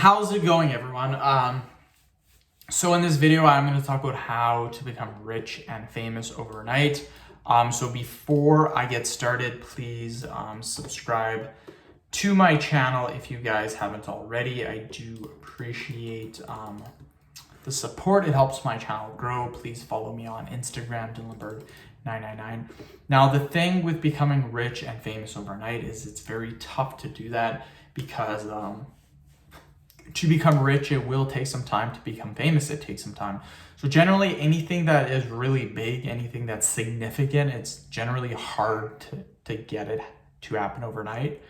How's it going, everyone? So in this video, I'm going to talk about how to become rich and famous overnight. So before I get started, please subscribe to my channel if you guys haven't already. I do appreciate the support. It helps my channel grow. Please follow me on Instagram, Dillenberg999. Now, the thing with becoming rich and famous overnight is it's very tough to do that because to become rich, it will take some time. To become famous, it takes some time. So generally, anything that is really big, anything that's significant, it's generally hard to get it to happen overnight.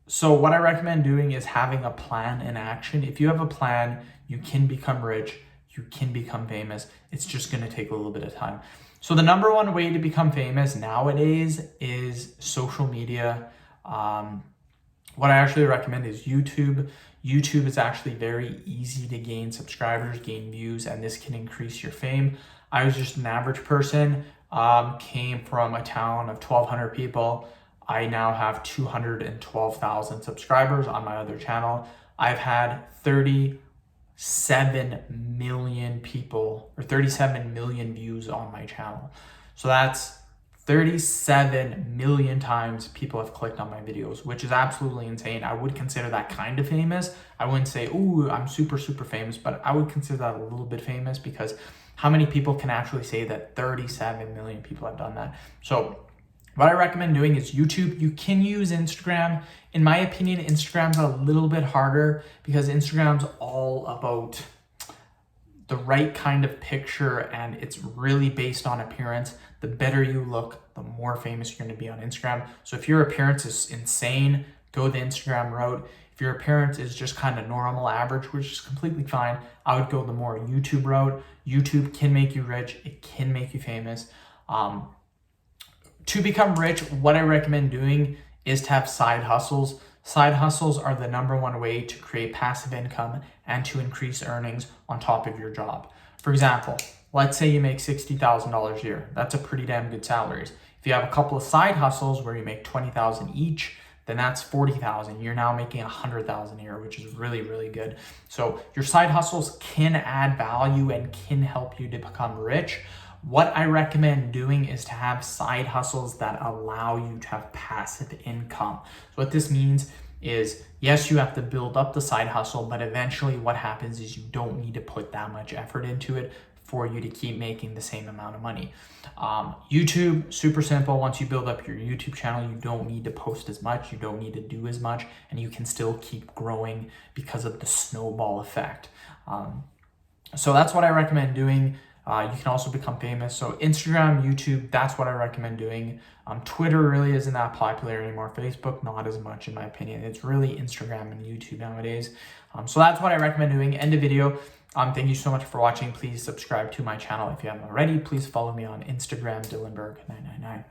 So what I recommend doing is having a plan in action. If you have a plan, you can become rich, you can become famous. It's just going to take a little bit of time. So the number one way to become famous nowadays is social media. What I actually recommend is YouTube. YouTube is actually very easy to gain subscribers, gain views, and this can increase your fame. I was just an average person, came from a town of 1,200 people. I now have 212,000 subscribers on my other channel. I've had 37 million people or 37 million views on my channel. So that's 37 million times people have clicked on my videos, which is absolutely insane. I would consider that kind of famous. I wouldn't say, oh, I'm super famous, but I would consider that a little bit famous because how many people can actually say that 37 million people have done that? So what I recommend doing is YouTube. You can use Instagram. In my opinion, Instagram's a little bit harder because Instagram's all about the right kind of picture and it's really based on appearance. The better you look, the more famous you're going to be on Instagram. So if your appearance is insane, go the Instagram route. If your appearance is just kind of normal, average, which is completely fine, I would go the more YouTube route. YouTube can make you rich. It can make you famous. To become rich, what I recommend doing is to have side hustles. Side hustles are the number one way to create passive income and to increase earnings on top of your job. For example, let's say you make $60,000 a year. That's a pretty damn good salary. If you have a couple of side hustles where you make $20,000 each, then that's $40,000. You're now making $100,000 a year, which is really good. So your side hustles can add value and can help you to become rich. What I recommend doing is to have side hustles that allow you to have passive income. So what this means is, yes, you have to build up the side hustle, but eventually what happens is you don't need to put that much effort into it for you to keep making the same amount of money. YouTube, super simple. Once you build up your YouTube channel, you don't need to post as much, you don't need to do as much, and you can still keep growing because of the snowball effect. So that's what I recommend doing. You can also become famous. So Instagram, YouTube, that's what I recommend doing. Twitter really isn't that popular anymore. Facebook, not as much in my opinion. It's really Instagram and YouTube nowadays. So that's what I recommend doing. End of video. Thank you so much for watching. Please subscribe to my channel if you haven't already. Please follow me on Instagram, Dillenberg999.